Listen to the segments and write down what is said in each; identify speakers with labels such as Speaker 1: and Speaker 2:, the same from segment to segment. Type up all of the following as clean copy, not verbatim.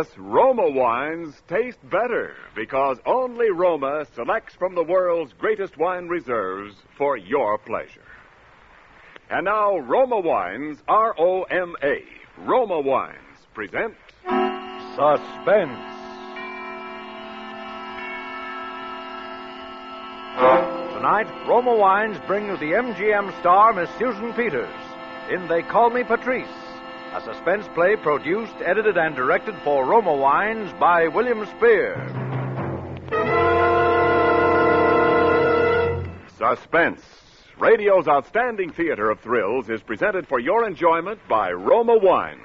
Speaker 1: Yes, Roma wines taste better because only Roma selects from the world's greatest wine reserves for your pleasure. And now, Roma Wines, R-O-M-A, Roma Wines, present
Speaker 2: Suspense. Tonight, Roma Wines bring you the MGM star, Miss Susan Peters, in They Call Me Patrice, a suspense play produced, edited, and directed for Roma Wines by William Spear.
Speaker 1: Suspense. Radio's outstanding theater of thrills is presented for your enjoyment by Roma Wines.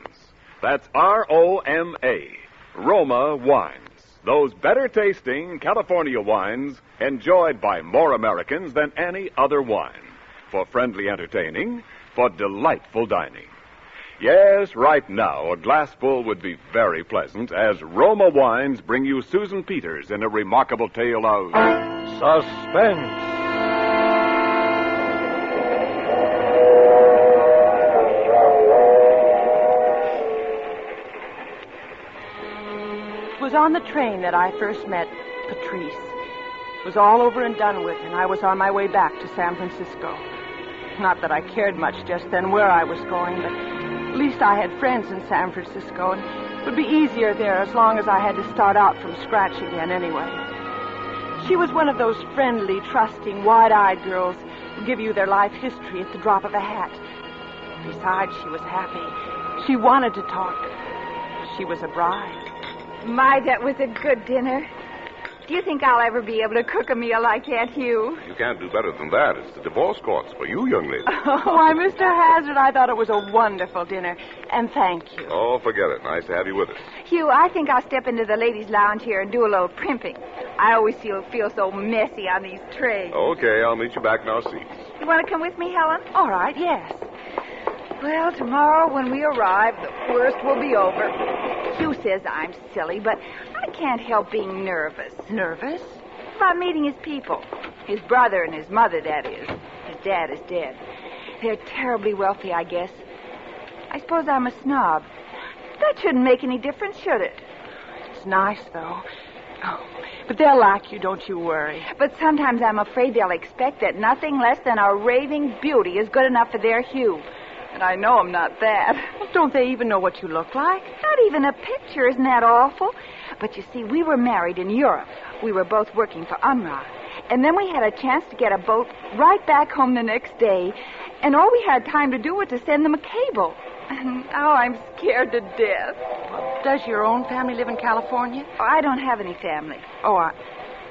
Speaker 1: That's R-O-M-A, Roma Wines. Those better-tasting California wines enjoyed by more Americans than any other wine. For friendly entertaining, for delightful dining. Yes, right now, a glassful would be very pleasant as Roma Wines bring you Susan Peters in a remarkable tale of
Speaker 2: Suspense.
Speaker 3: It was on the train that I first met Patrice. It was all over and done with, and I was on my way back to San Francisco. Not that I cared much just then where I was going, but at least I had friends in San Francisco, and it would be easier there as long as I had to start out from scratch again anyway. She was one of those friendly, trusting, wide-eyed girls who give you their life history at the drop of a hat. Besides, she was happy. She wanted to talk. She was a bride.
Speaker 4: My, that was a good dinner. Do you think I'll ever be able to cook a meal like that, Hugh?
Speaker 5: You can't do better than that. It's the divorce courts for you, young lady.
Speaker 3: Why, Mr. Hazard, I thought it was a wonderful dinner, and thank you.
Speaker 5: Oh, forget it. Nice to have you with us.
Speaker 4: Hugh, I think I'll step into the ladies' lounge here and do a little primping. I always feel so messy on these trays.
Speaker 5: Okay, I'll meet you back in our seats.
Speaker 4: You want to come with me, Helen?
Speaker 3: All right, yes.
Speaker 4: Well, tomorrow when we arrive, the worst will be over. Hugh says I'm silly, but I can't help being nervous.
Speaker 3: Nervous?
Speaker 4: About meeting his people. His brother and his mother, that is. His dad is dead. They're terribly wealthy, I guess. I suppose I'm a snob. That shouldn't make any difference, should it?
Speaker 3: It's nice, though. Oh, but they'll like you, don't you worry.
Speaker 4: But sometimes I'm afraid they'll expect that nothing less than a raving beauty is good enough for their Hugh. And I know I'm not that.
Speaker 3: Well, don't they even know what you look like?
Speaker 4: Not even a picture. Isn't that awful? But you see, we were married in Europe. We were both working for UNRWA. And then we had a chance to get a boat right back home the next day. And all we had time to do was to send them a cable. And now I'm scared to death.
Speaker 3: Well, does your own family live in California?
Speaker 4: Oh, I don't have any family.
Speaker 3: Oh,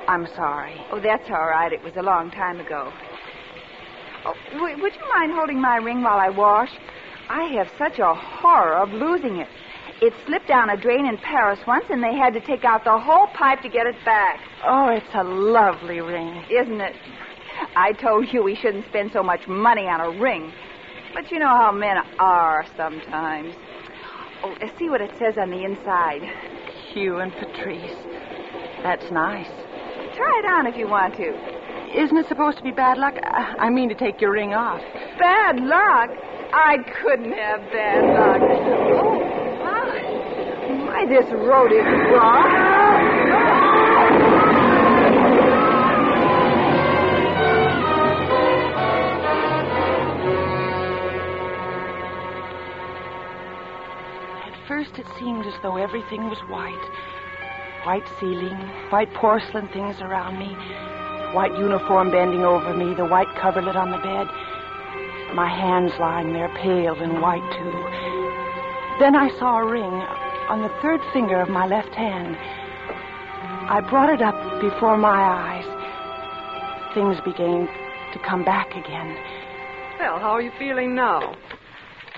Speaker 3: I'm sorry.
Speaker 4: Oh, that's all right. It was a long time ago. Oh, would you mind holding my ring while I wash? I have such a horror of losing it. It slipped down a drain in Paris once, and they had to take out the whole pipe to get it back.
Speaker 3: Oh, it's a lovely ring.
Speaker 4: Isn't it? I told you we shouldn't spend so much money on a ring. But you know how men are sometimes. Oh, let's see what it says on the inside.
Speaker 3: Hugh and Patrice. That's nice.
Speaker 4: Try it on if you want to.
Speaker 3: Isn't it supposed to be bad luck? I mean to take your ring off.
Speaker 4: Bad luck? I couldn't have bad luck. Oh, my, this road is rough.
Speaker 3: At first it seemed as though everything was white. White ceiling, white porcelain things around me. White uniform bending over me, the white coverlet on the bed. My hands lying there, pale and white, too. Then I saw a ring on the third finger of my left hand. I brought it up before my eyes. Things began to come back again.
Speaker 6: Well, how are you feeling now?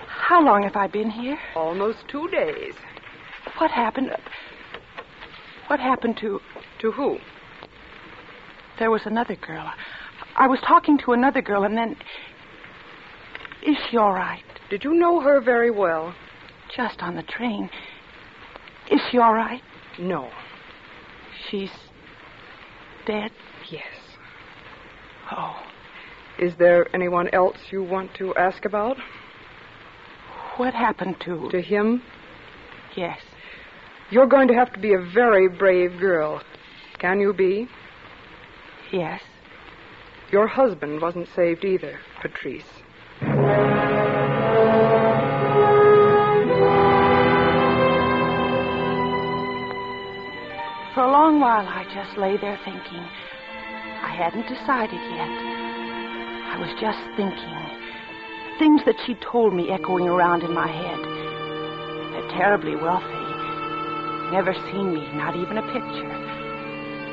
Speaker 3: How long have I been here?
Speaker 6: Almost 2 days.
Speaker 3: What happened? What happened to...
Speaker 6: To who?
Speaker 3: There was another girl. I was talking to another girl, and then... Is she all right?
Speaker 6: Did you know her very well?
Speaker 3: Just on the train. Is she all right?
Speaker 6: No.
Speaker 3: She's dead?
Speaker 6: Yes.
Speaker 3: Oh.
Speaker 6: Is there anyone else you want to ask about?
Speaker 3: What happened to...
Speaker 6: To him?
Speaker 3: Yes.
Speaker 6: You're going to have to be a very brave girl. Can you be?
Speaker 3: Yes.
Speaker 6: Your husband wasn't saved either, Patrice.
Speaker 3: For a long while, I just lay there thinking. I hadn't decided yet. I was just thinking. Things that she told me echoing around in my head. They're terribly wealthy. Never seen me, not even a picture.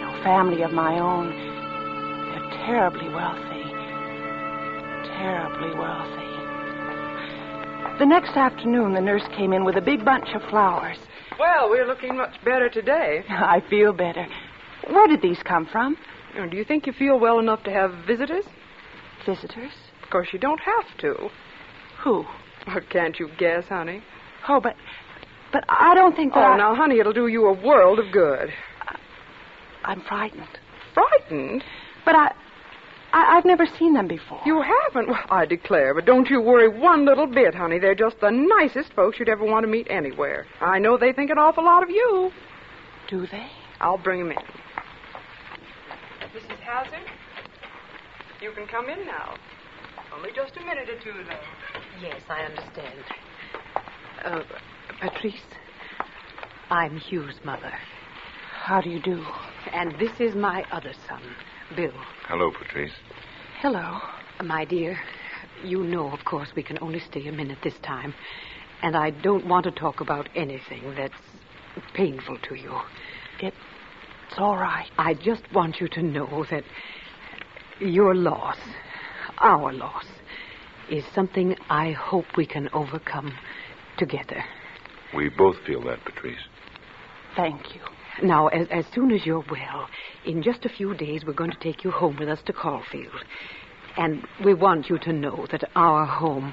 Speaker 3: No family of my own. They're terribly wealthy. Terribly wealthy. The next afternoon, the nurse came in with a big bunch of flowers.
Speaker 6: Well, we're looking much better today.
Speaker 3: I feel better. Where did these come from?
Speaker 6: Do you think you feel well enough to have visitors?
Speaker 3: Visitors?
Speaker 6: Of course, you don't have to.
Speaker 3: Who?
Speaker 6: Or can't you guess, honey?
Speaker 3: Oh, but I don't think that
Speaker 6: now, honey, it'll do you a world of good.
Speaker 3: I'm frightened.
Speaker 6: Frightened?
Speaker 3: But I've never seen them before.
Speaker 6: You haven't? Well, I declare, but don't you worry one little bit, honey. They're just the nicest folks you'd ever want to meet anywhere. I know they think an awful lot of you.
Speaker 3: Do they?
Speaker 6: I'll bring them in. Mrs. Hazard, you can come in now. Only just a minute or two, though.
Speaker 7: Yes, I understand. Patrice, I'm Hugh's mother.
Speaker 3: How do you do?
Speaker 7: And this is my other son, Bill.
Speaker 5: Hello, Patrice.
Speaker 3: Hello.
Speaker 7: My dear, you know, of course, we can only stay a minute this time. And I don't want to talk about anything that's painful to you.
Speaker 3: It's all right.
Speaker 7: I just want you to know that your loss, our loss, is something I hope we can overcome together.
Speaker 5: We both feel that, Patrice.
Speaker 3: Thank you.
Speaker 7: Now, as soon as you're well, in just a few days, we're going to take you home with us to Caulfield. And we want you to know that our home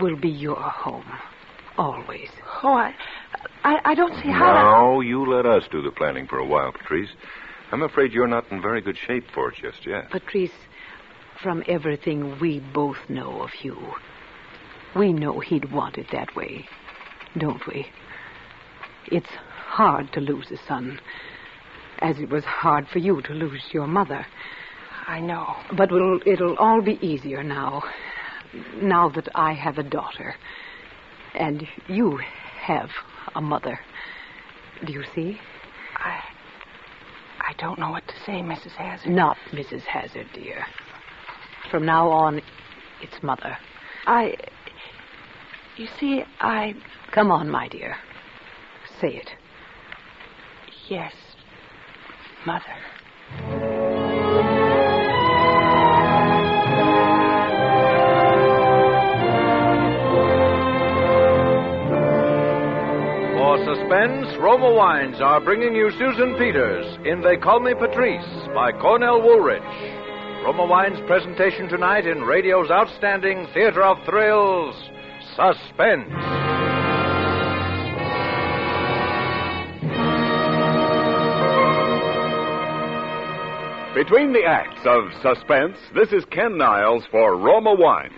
Speaker 7: will be your home. Always.
Speaker 3: Oh, I don't see how
Speaker 5: No, you let us do the planning for a while, Patrice. I'm afraid you're not in very good shape for it just yet.
Speaker 7: Patrice, from everything we both know of Hugh, we know he'd want it that way, don't we? It's hard to lose a son, as it was hard for you to lose your mother.
Speaker 3: I know.
Speaker 7: But it'll all be easier now that I have a daughter, and you have a mother. Do you see?
Speaker 3: I don't know what to say, Mrs. Hazard.
Speaker 7: Not Mrs. Hazard, dear. From now on, it's Mother.
Speaker 3: You see,
Speaker 7: Come on, my dear. Say it.
Speaker 3: Yes, Mother.
Speaker 2: For Suspense, Roma Wines are bringing you Susan Peters in They Call Me Patrice by Cornell Woolrich. Roma Wines' presentation tonight in radio's outstanding theater of thrills, Suspense.
Speaker 1: Between the acts of Suspense, this is Ken Niles for Roma Wines.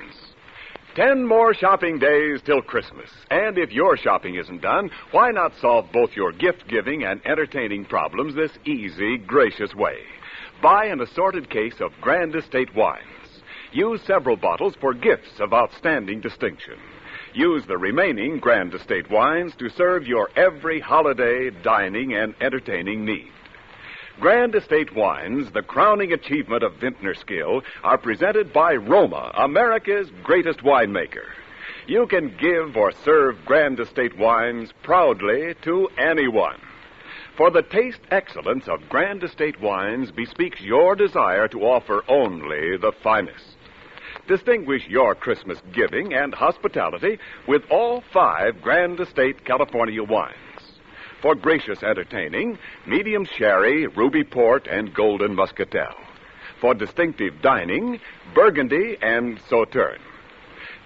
Speaker 1: 10 more shopping days till Christmas. And if your shopping isn't done, why not solve both your gift-giving and entertaining problems this easy, gracious way? Buy an assorted case of Grand Estate wines. Use several bottles for gifts of outstanding distinction. Use the remaining Grand Estate wines to serve your every holiday, dining, and entertaining need. Grand Estate wines, the crowning achievement of vintner skill, are presented by Roma, America's greatest winemaker. You can give or serve Grand Estate wines proudly to anyone. For the taste excellence of Grand Estate wines bespeaks your desire to offer only the finest. Distinguish your Christmas giving and hospitality with all 5 Grand Estate California wines. For gracious entertaining, medium sherry, ruby port, and golden muscatel. For distinctive dining, Burgundy and Sauterne.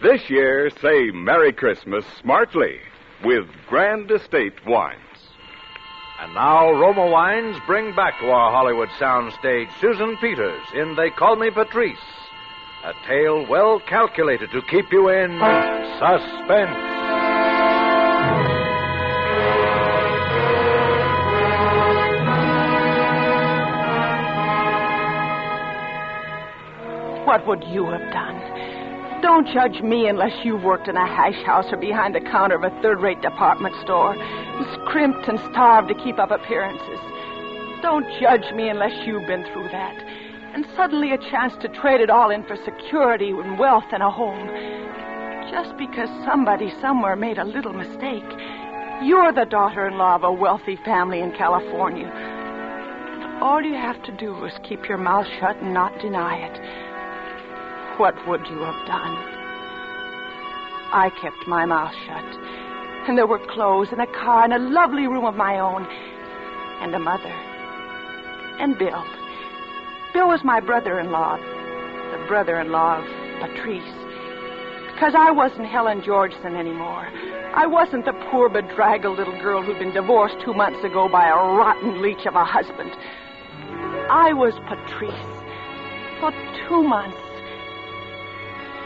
Speaker 1: This year, say Merry Christmas smartly with Grand Estate wines.
Speaker 2: And now, Roma Wines bring back to our Hollywood soundstage Susan Peters in They Call Me Patrice, a tale well calculated to keep you in suspense.
Speaker 3: What would you have done? Don't judge me unless you've worked in a hash house or behind the counter of a third-rate department store, scrimped and starved to keep up appearances. Don't judge me unless you've been through that. And suddenly a chance to trade it all in for security and wealth and a home. Just because somebody somewhere made a little mistake. You're the daughter-in-law of a wealthy family in California. And all you have to do is keep your mouth shut and not deny it. What would you have done? I kept my mouth shut. And there were clothes and a car and a lovely room of my own. And a mother. And Bill. Bill was my brother-in-law. The brother-in-law of Patrice. Because I wasn't Helen Georgeson anymore. I wasn't the poor, bedraggled little girl who'd been divorced 2 months ago by a rotten leech of a husband. I was Patrice. For 2 months.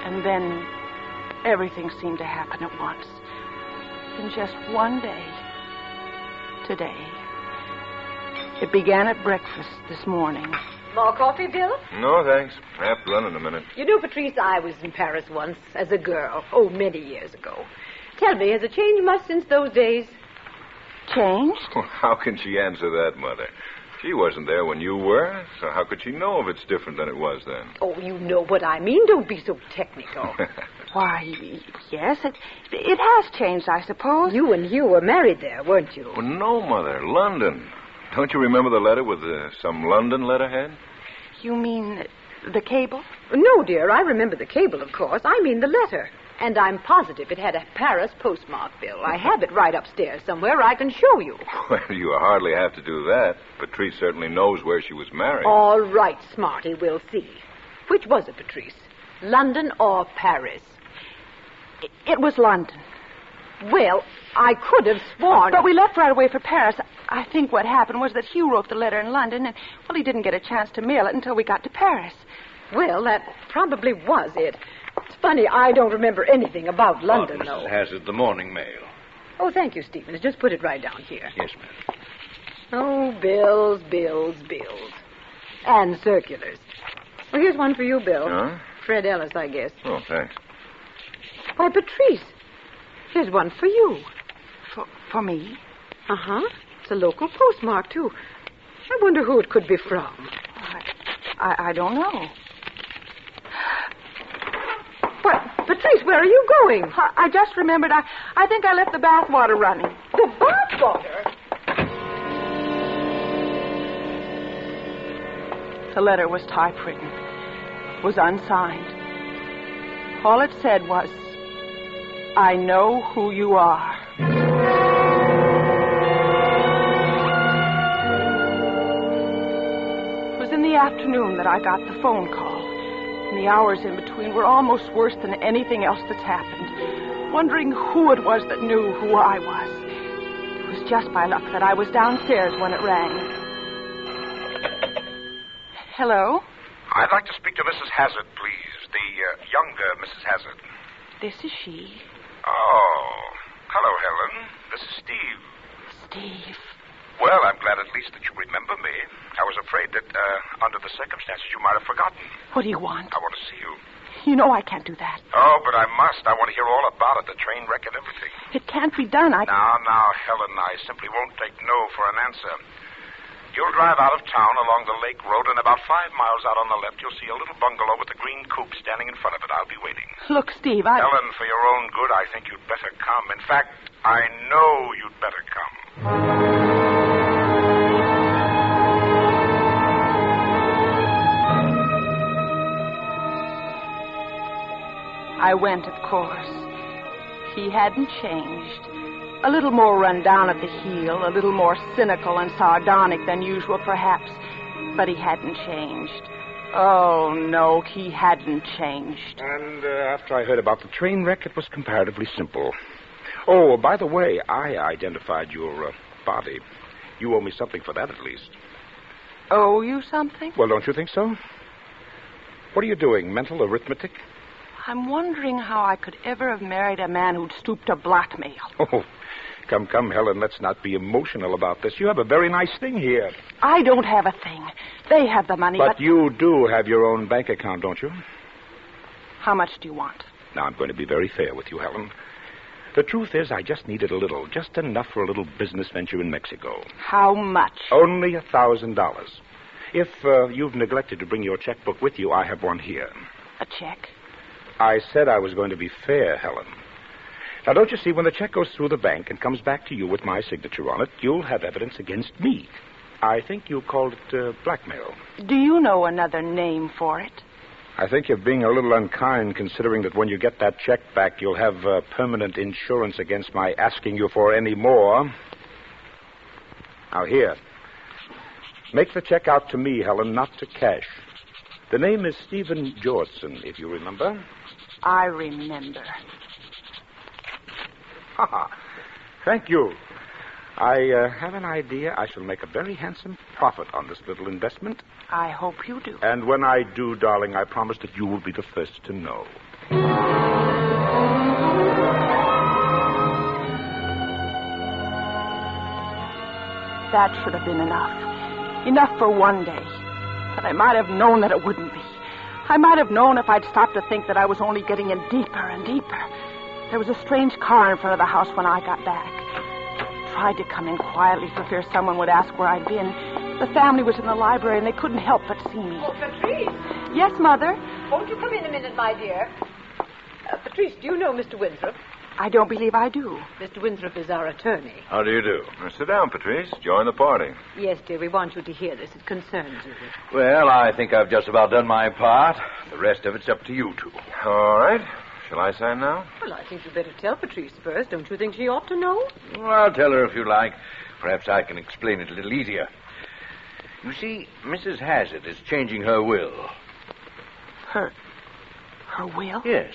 Speaker 3: And then everything seemed to happen at once. In just one day. Today. It began at breakfast this morning.
Speaker 8: More coffee, Bill?
Speaker 5: No, thanks. I have to run in a minute.
Speaker 8: You know, Patrice, I was in Paris once as a girl. Oh, many years ago. Tell me, has it changed much since those days?
Speaker 3: Changed?
Speaker 5: Well, how can she answer that, Mother? She wasn't there when you were, so how could she know if it's different than it was then?
Speaker 8: Oh, you know what I mean. Don't be so technical.
Speaker 3: Why, yes, it has changed, I suppose.
Speaker 8: You and Hugh were married there, weren't you?
Speaker 5: Well, no, Mother. London. Don't you remember the letter with some London letterhead?
Speaker 3: You mean the cable?
Speaker 8: No, dear, I remember the cable, of course. I mean the letter. And I'm positive it had a Paris postmark, Bill. I have it right upstairs somewhere. I can show you.
Speaker 5: Well, you hardly have to do that. Patrice certainly knows where she was married.
Speaker 8: All right, Smarty, we'll see. Which was it, Patrice? London or Paris?
Speaker 3: It was London.
Speaker 8: Well, I could have sworn...
Speaker 3: But we left right away for Paris. I think what happened was that Hugh wrote the letter in London, and, well, he didn't get a chance to mail it until we got to Paris.
Speaker 8: Well, that probably was it. It's funny, I don't remember anything about London, though.
Speaker 2: Mrs. Hazard, the morning mail.
Speaker 8: Oh, thank you, Stevens. Just put it right down here.
Speaker 2: Yes, ma'am.
Speaker 8: Oh, bills, bills, bills. And circulars. Well, here's one for you, Bill.
Speaker 5: Huh?
Speaker 8: Fred Ellis, I guess.
Speaker 5: Oh, thanks.
Speaker 8: Why, Patrice, here's one for you.
Speaker 3: For me?
Speaker 8: Uh-huh. It's a local postmark, too. I wonder who it could be from.
Speaker 3: I don't know.
Speaker 8: But, Patrice, where are you going?
Speaker 3: I just remembered. I think I left the bathwater running.
Speaker 8: The bathwater?
Speaker 3: The letter was typewritten. Was unsigned. All it said was, I know who you are. It was in the afternoon that I got the phone call. And the hours in between were almost worse than anything else that's happened. Wondering who it was that knew who I was. It was just by luck that I was downstairs when it rang. Hello?
Speaker 9: I'd like to speak to Mrs. Hazard, please. The younger Mrs. Hazard.
Speaker 3: This is she.
Speaker 9: Oh. Hello, Helen. This is Steve.
Speaker 3: Steve.
Speaker 9: Well, I'm glad at least that you remember me. I was afraid that, under the circumstances, you might have forgotten.
Speaker 3: What do you want?
Speaker 9: I want to see you.
Speaker 3: You know I can't do that.
Speaker 9: Oh, but I must. I want to hear all about it, the train wreck and everything.
Speaker 3: It can't be done.
Speaker 9: Now, Helen, I simply won't take no for an answer. You'll drive out of town along the lake road, and about 5 miles out on the left, you'll see a little bungalow with a green coupe standing in front of it. I'll be waiting.
Speaker 3: Look, Steve,
Speaker 9: Helen, for your own good, I think you'd better come. In fact, I know you'd better come.
Speaker 3: I went, of course. He hadn't changed. A little more run down at the heel, a little more cynical and sardonic than usual, perhaps. But he hadn't changed. Oh, no, he hadn't changed.
Speaker 10: And after I heard about the train wreck, it was comparatively simple. Oh, by the way, I identified your body. You owe me something for that, at least.
Speaker 3: Owe you something?
Speaker 10: Well, don't you think so? What are you doing, mental arithmetic?
Speaker 3: I'm wondering how I could ever have married a man who'd stooped to blackmail.
Speaker 10: Oh, come, Helen, let's not be emotional about this. You have a very nice thing here.
Speaker 3: I don't have a thing. They have the money,
Speaker 10: But you do have your own bank account, don't you?
Speaker 3: How much do you want?
Speaker 10: Now, I'm going to be very fair with you, Helen. The truth is, I just needed a little, just enough for a little business venture in Mexico.
Speaker 3: How much?
Speaker 10: Only $1,000. If you've neglected to bring your checkbook with you, I have one here.
Speaker 3: A check?
Speaker 10: I said I was going to be fair, Helen. Now, don't you see, when the check goes through the bank and comes back to you with my signature on it, you'll have evidence against me. I think you called it blackmail.
Speaker 3: Do you know another name for it?
Speaker 10: I think you're being a little unkind, considering that when you get that check back, you'll have permanent insurance against my asking you for any more. Now, here. Make the check out to me, Helen, not to cash. The name is Stephen Georgeson, if you remember.
Speaker 3: I remember.
Speaker 10: Thank you. I have an idea I shall make a very handsome profit on this little investment.
Speaker 3: I hope you do.
Speaker 10: And when I do, darling, I promise that you will be the first to know.
Speaker 3: That should have been enough. Enough for one day. But I might have known that it wouldn't be. I might have known if I'd stopped to think that I was only getting in deeper and deeper. There was a strange car in front of the house when I got back. Tried to come in quietly for fear someone would ask where I'd been. The family was in the library, and they couldn't help but see me.
Speaker 8: Oh, Patrice.
Speaker 3: Yes, Mother?
Speaker 8: Won't you come in a minute, my dear? Patrice, do you know Mr. Winthrop?
Speaker 3: I don't believe I do.
Speaker 8: Mr. Winthrop is our attorney.
Speaker 5: How do you do? Sit down, Patrice. Join the party.
Speaker 8: Yes, dear, we want you to hear this. It concerns you.
Speaker 2: Well, I think I've just about done my part. The rest of it's up to you two.
Speaker 5: All right. Shall I sign now?
Speaker 8: Well, I think you'd better tell Patrice first. Don't you think she ought to know?
Speaker 2: Well, I'll tell her if you like. Perhaps I can explain it a little easier. You see, Mrs. Hazard is changing her will.
Speaker 3: Her will?
Speaker 2: Yes.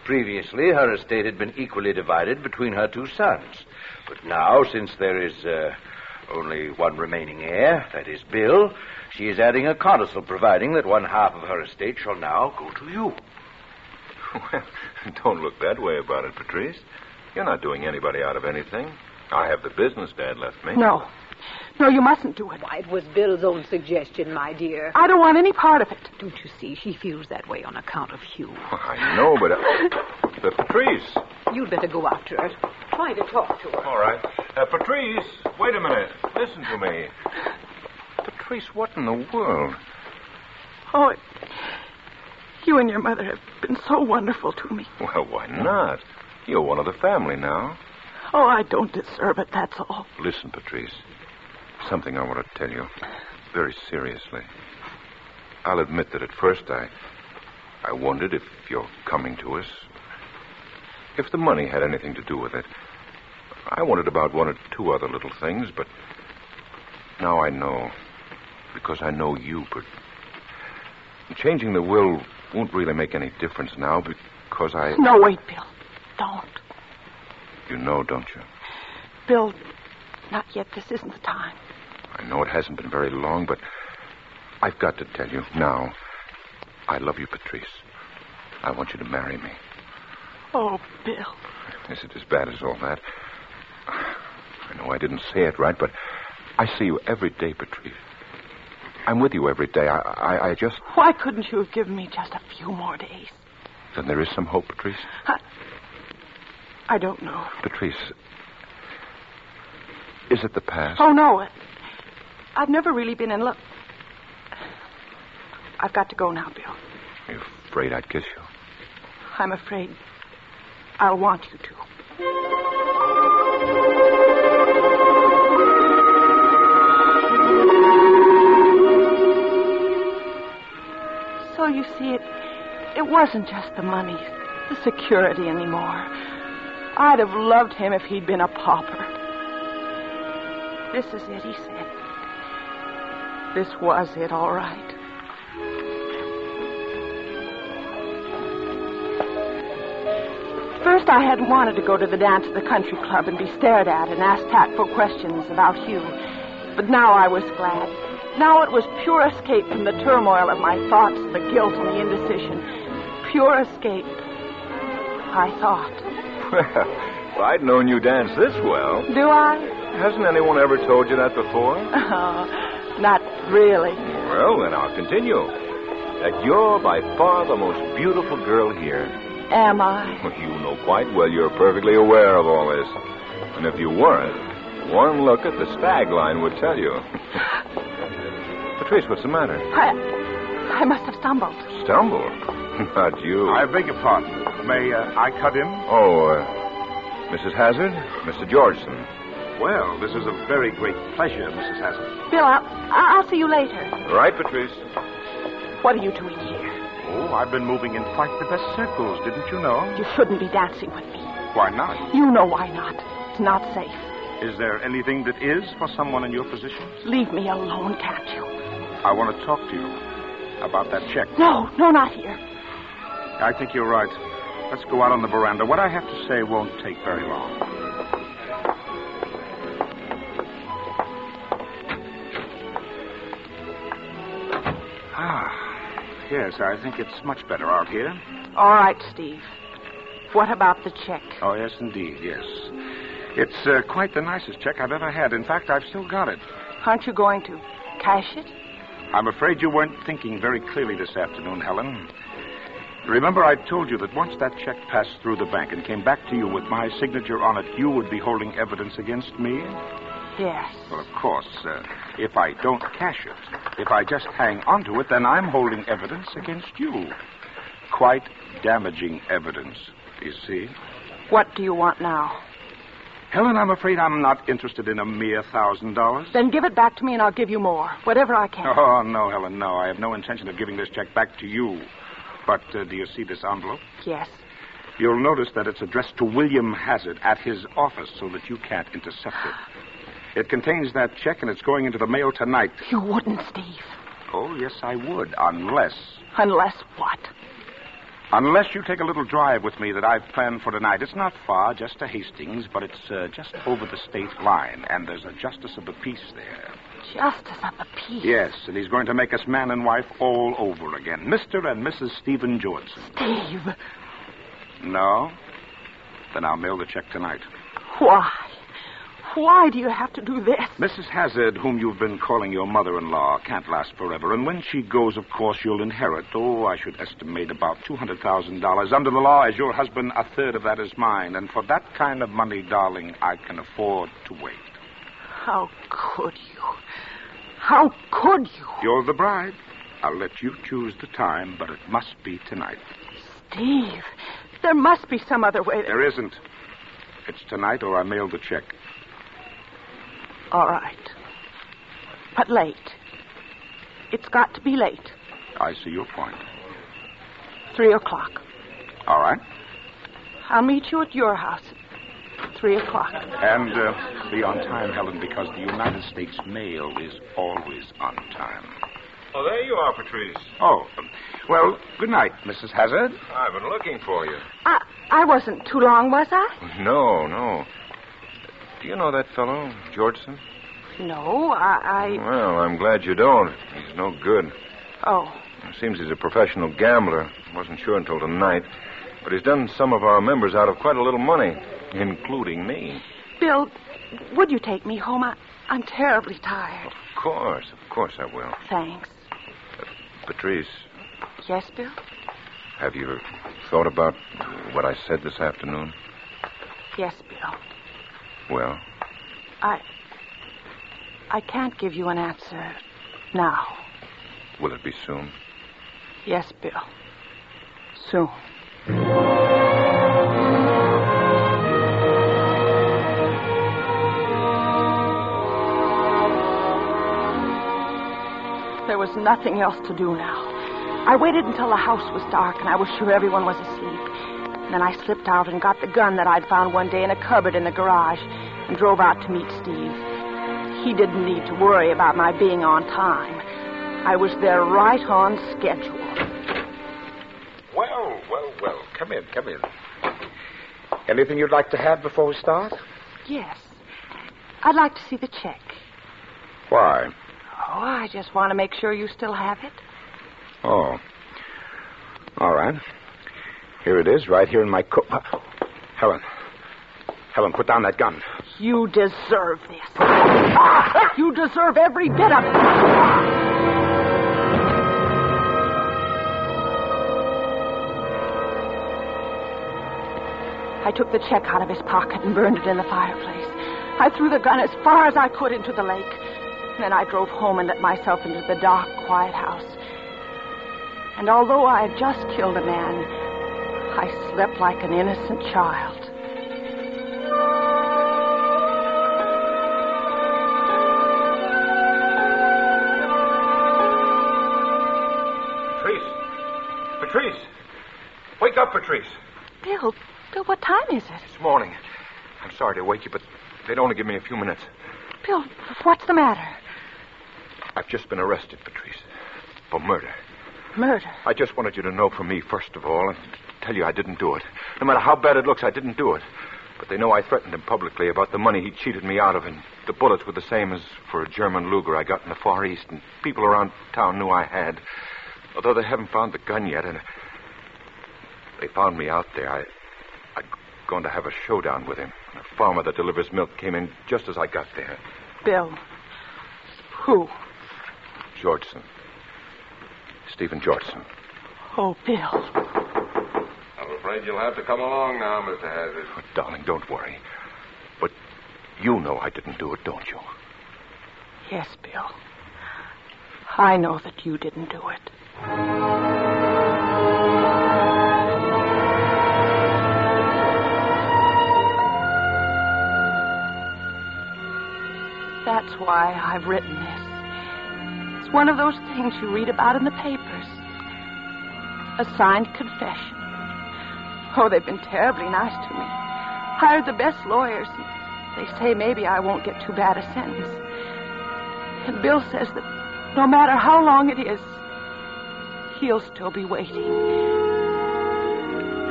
Speaker 2: Previously, her estate had been equally divided between her two sons. But now, since there is only one remaining heir, that is Bill, she is adding a codicil providing that one half of her estate shall now go to you.
Speaker 5: Well, don't look that way about it, Patrice. You're not doing anybody out of anything. I have the business Dad left me.
Speaker 3: No, you mustn't do it.
Speaker 8: Why, it was Bill's own suggestion, my dear.
Speaker 3: I don't want any part of it.
Speaker 7: Don't you see? She feels that way on account of Hugh.
Speaker 5: Well, I know, but Patrice.
Speaker 8: You'd better go after her. Try to talk to her.
Speaker 5: All right. Patrice, wait a minute. Listen to me. Patrice, what in the world?
Speaker 3: Oh, you and your mother have been so wonderful to me.
Speaker 5: Well, why not? You're one of the family now.
Speaker 3: Oh, I don't deserve it, that's all.
Speaker 5: Listen, Patrice. Something I want to tell you. Very seriously. I'll admit that at first I wondered if you're coming to us. If the money had anything to do with it. I wondered about one or two other little things, but now I know. Because I know you, but changing the will won't really make any difference now because I...
Speaker 3: No, wait, Bill. Don't.
Speaker 5: You know, don't you?
Speaker 3: Bill, not yet. This isn't the time.
Speaker 5: I know it hasn't been very long, but I've got to tell you now. I love you, Patrice. I want you to marry me.
Speaker 3: Oh, Bill.
Speaker 5: Is it as bad as all that? I know I didn't say it right, but I see you every day, Patrice. I'm with you every day. I just...
Speaker 3: Why couldn't you have given me just a few more days?
Speaker 5: Then there is some hope, Patrice?
Speaker 3: I don't know.
Speaker 5: Patrice, is it the past?
Speaker 3: Oh, no. I've never really been in love. I've got to go now, Bill.
Speaker 5: Are you afraid I'd kiss you?
Speaker 3: I'm afraid I'll want you to. So you see, it wasn't just the money, the security anymore. I'd have loved him if he'd been a pauper. This is it, he said. This was it, all right. First, I hadn't wanted to go to the dance at the country club and be stared at and asked tactful questions about Hugh. But now I was glad. Now it was pure escape from the turmoil of my thoughts, the guilt and the indecision. Pure escape, I thought.
Speaker 5: Well, if I'd known you danced this well...
Speaker 3: Do I?
Speaker 5: Hasn't anyone ever told you that before?
Speaker 3: Oh, not really.
Speaker 5: Well, then I'll continue. that you're by far the most beautiful girl here.
Speaker 3: Am I?
Speaker 5: You know quite well you're perfectly aware of all this. And if you weren't, one look at the stag line would tell you. Patrice, what's the matter?
Speaker 3: I must have stumbled.
Speaker 5: Stumbled? Not you.
Speaker 11: I beg your pardon. May I cut in?
Speaker 5: Oh, Mrs. Hazard? Mr. Georgeson.
Speaker 11: Well, this is a very great pleasure, Mrs. Hazard.
Speaker 3: Bill, I'll see you later.
Speaker 5: Right, Patrice.
Speaker 3: What are you doing here?
Speaker 11: Oh, I've been moving in quite the best circles, didn't you know?
Speaker 3: You shouldn't be dancing with me.
Speaker 11: Why not?
Speaker 3: You know why not. It's not safe.
Speaker 11: Is there anything that is for someone in your position?
Speaker 3: Leave me alone, can't you?
Speaker 11: I want to talk to you about that check.
Speaker 3: No, not here.
Speaker 11: I think you're right. Let's go out on the veranda. What I have to say won't take very long. Yes, I think it's much better out here.
Speaker 3: All right, Steve. What about the check?
Speaker 11: Oh, yes, indeed, yes. It's quite the nicest check I've ever had. In fact, I've still got it.
Speaker 3: Aren't you going to cash it?
Speaker 11: I'm afraid you weren't thinking very clearly this afternoon, Helen. Remember, I told you that once that check passed through the bank and came back to you with my signature on it, you would be holding evidence against me?
Speaker 3: Yes.
Speaker 11: Well, of course, if I don't cash it, if I just hang on to it, then I'm holding evidence against you. Quite damaging evidence, you see.
Speaker 3: What do you want now?
Speaker 11: Helen, I'm afraid I'm not interested in a mere $1,000.
Speaker 3: Then give it back to me and I'll give you more, whatever I can.
Speaker 11: Oh, no, Helen, no. I have no intention of giving this check back to you. But do you see this envelope?
Speaker 3: Yes.
Speaker 11: You'll notice that it's addressed to William Hazard at his office so that you can't intercept it. It contains that check, and it's going into the mail tonight.
Speaker 3: You wouldn't, Steve.
Speaker 11: Oh, yes, I would, unless...
Speaker 3: Unless what?
Speaker 11: Unless you take a little drive with me that I've planned for tonight. It's not far, just to Hastings, but it's just over the state line, and there's a justice of the peace there.
Speaker 3: Justice of the peace?
Speaker 11: Yes, and he's going to make us man and wife all over again. Mr. and Mrs. Stephen Georgeson.
Speaker 3: Steve.
Speaker 11: No? Then I'll mail the check tonight.
Speaker 3: Why? Why do you have to do this?
Speaker 11: Mrs. Hazard, whom you've been calling your mother-in-law, can't last forever. And when she goes, of course, you'll inherit, I should estimate about $200,000. Under the law, as your husband, a third of that is mine. And for that kind of money, darling, I can afford to wait.
Speaker 3: How could you? How could you?
Speaker 11: You're the bride. I'll let you choose the time, but it must be tonight.
Speaker 3: Steve, there must be some other way.
Speaker 11: There isn't. It's tonight or I mail the check.
Speaker 3: All right. But late. It's got to be late.
Speaker 11: I see your point.
Speaker 3: 3 o'clock.
Speaker 11: All right.
Speaker 3: I'll meet you at your house at 3 o'clock.
Speaker 11: And be on time, Helen, because the United States mail is always on time.
Speaker 5: Oh, there you are, Patrice.
Speaker 11: Oh, well, good night, Mrs. Hazard.
Speaker 5: I've been looking for you.
Speaker 3: I wasn't too long, was I?
Speaker 5: No. Do you know that fellow, Georgeson?
Speaker 3: No, I...
Speaker 5: Well, I'm glad you don't. He's no good.
Speaker 3: Oh.
Speaker 5: It seems he's a professional gambler. Wasn't sure until tonight. But he's done some of our members out of quite a little money, including me.
Speaker 3: Bill, would you take me home? I'm terribly tired.
Speaker 5: Of course I will.
Speaker 3: Thanks.
Speaker 5: Patrice.
Speaker 3: Yes, Bill?
Speaker 5: Have you thought about what I said this afternoon?
Speaker 3: Yes, Bill.
Speaker 5: Well?
Speaker 3: I can't give you an answer now.
Speaker 5: Will it be soon?
Speaker 3: Yes, Bill. Soon. There was nothing else to do now. I waited until the house was dark and I was sure everyone was asleep. And then I slipped out and got the gun that I'd found one day in a cupboard in the garage and drove out to meet Steve. He didn't need to worry about my being on time. I was there right on schedule.
Speaker 10: Well. Come in. Anything you'd like to have before we start?
Speaker 3: Yes. I'd like to see the check.
Speaker 10: Why?
Speaker 3: Oh, I just want to make sure you still have it.
Speaker 10: Oh. All right. Here it is, right here in my coat. Helen, put down that gun.
Speaker 3: You deserve this. You deserve every bit of it. I took the check out of his pocket and burned it in the fireplace. I threw the gun as far as I could into the lake. Then I drove home and let myself into the dark, quiet house. And although I had just killed a man, I slept like an innocent child.
Speaker 5: Patrice! Wake up, Patrice!
Speaker 3: Bill, what time is it?
Speaker 5: It's morning. I'm sorry to wake you, but they'd only give me a few minutes.
Speaker 3: Bill, what's the matter?
Speaker 5: I've just been arrested, Patrice, for murder.
Speaker 3: Murder?
Speaker 5: I just wanted you to know from me, first of all, and tell you I didn't do it. No matter how bad it looks, I didn't do it. But they know I threatened him publicly about the money he cheated me out of, and the bullets were the same as for a German Luger I got in the Far East, and people around town knew I had. Although they haven't found the gun yet, and they found me out there, I'm going to have a showdown with him. A farmer that delivers milk came in just as I got there.
Speaker 3: Bill. Who?
Speaker 5: Georgeson. Stephen Georgeson.
Speaker 3: Oh, Bill.
Speaker 12: I'm afraid you'll have to come along now, Mr. Hazard.
Speaker 5: Oh, darling, don't worry. But you know I didn't do it, don't you?
Speaker 3: Yes, Bill. I know that you didn't do it. That's why I've written this. It's one of those things you read about in the papers. A signed confession. Oh, they've been terribly nice to me. Hired the best lawyers. They say maybe I won't get too bad a sentence. And Bill says that no matter how long it is, he'll still be waiting.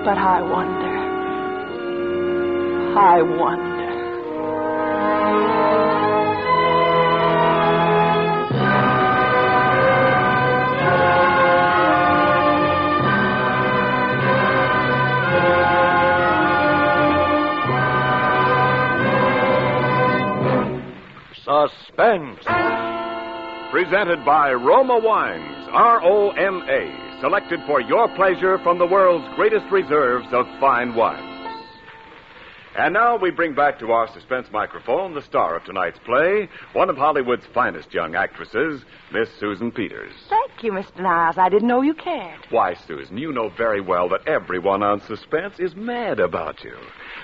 Speaker 3: But I wonder.
Speaker 2: Suspense.
Speaker 1: Presented by Roma Wines, R-O-M-A, selected for your pleasure from the world's greatest reserves of fine wines. And now we bring back to our suspense microphone the star of tonight's play, one of Hollywood's finest young actresses, Miss Susan Peters.
Speaker 3: Thank you, Mr. Niles. I didn't know you cared.
Speaker 1: Why, Susan, you know very well that everyone on Suspense is mad about you.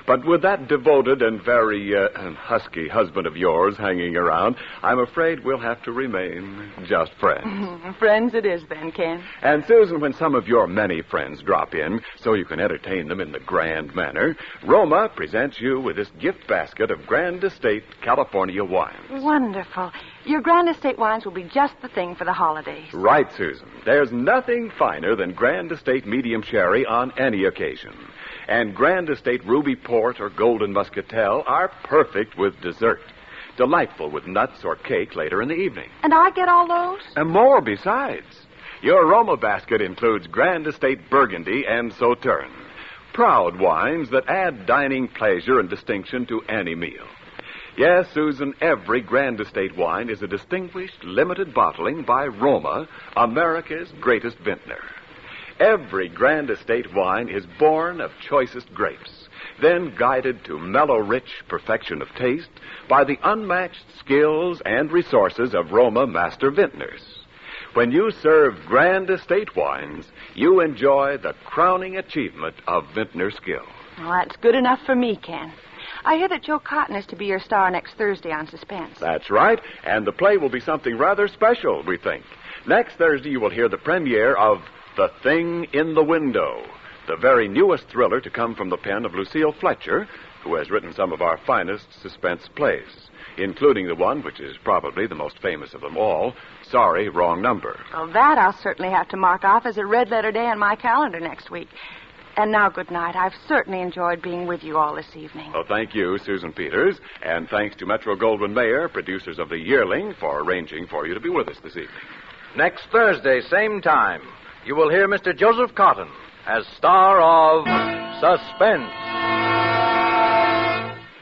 Speaker 1: But with that devoted and very husky husband of yours hanging around, I'm afraid we'll have to remain just friends.
Speaker 3: Friends it is then, Ken.
Speaker 1: And, Susan, when some of your many friends drop in so you can entertain them in the grand manner, Roma presents you with this gift basket of Grand Estate California wines.
Speaker 3: Wonderful. Your Grand Estate wines will be just the thing for the holidays.
Speaker 1: Right, Susan. There's nothing finer than Grand Estate Medium Sherry on any occasion. And Grand Estate Ruby Port or Golden Muscatel are perfect with dessert. Delightful with nuts or cake later in the evening.
Speaker 3: And I get all those?
Speaker 1: And more besides. Your Roma basket includes Grand Estate Burgundy and Sauterne. Proud wines that add dining pleasure and distinction to any meal. Yes, Susan, every Grand Estate wine is a distinguished, limited bottling by Roma, America's greatest vintner. Every Grand Estate wine is born of choicest grapes, then guided to mellow, rich perfection of taste by the unmatched skills and resources of Roma master vintners. When you serve Grand Estate wines, you enjoy the crowning achievement of vintner skill.
Speaker 3: Well, that's good enough for me, Ken. I hear that Joe Cotton is to be your star next Thursday on Suspense.
Speaker 1: That's right, and the play will be something rather special, we think. Next Thursday, you will hear the premiere of The Thing in the Window, the very newest thriller to come from the pen of Lucille Fletcher, who has written some of our finest suspense plays, including the one which is probably the most famous of them all, Sorry, Wrong Number.
Speaker 3: Well, that I'll certainly have to mark off as a red-letter day on my calendar next week. And now, good night. I've certainly enjoyed being with you all this evening.
Speaker 1: Well, thank you, Susan Peters, and thanks to Metro-Goldwyn-Mayer, producers of The Yearling, for arranging for you to be with us this evening.
Speaker 2: Next Thursday, same time, you will hear Mr. Joseph Cotton as star of Suspense.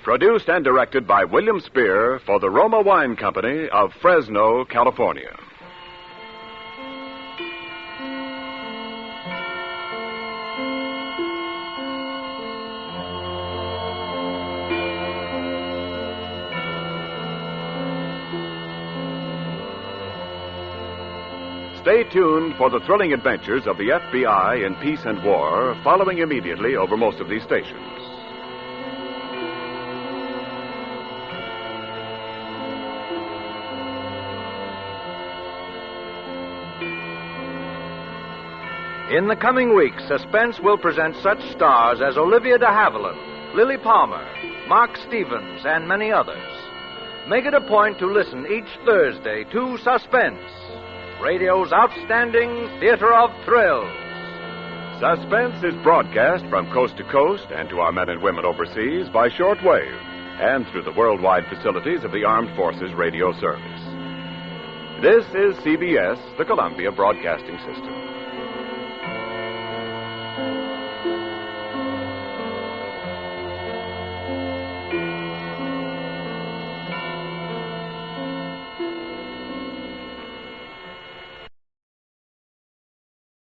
Speaker 1: Produced and directed by William Spear for the Roma Wine Company of Fresno, California. Stay tuned for the thrilling adventures of the FBI in peace and war, following immediately over most of these stations.
Speaker 2: In the coming weeks, Suspense will present such stars as Olivia de Havilland, Lily Palmer, Mark Stevens, and many others. Make it a point to listen each Thursday to Suspense, radio's outstanding theater of thrills.
Speaker 1: Suspense is broadcast from coast to coast and to our men and women overseas by shortwave and through the worldwide facilities of the Armed Forces Radio Service. This is CBS, the Columbia Broadcasting System.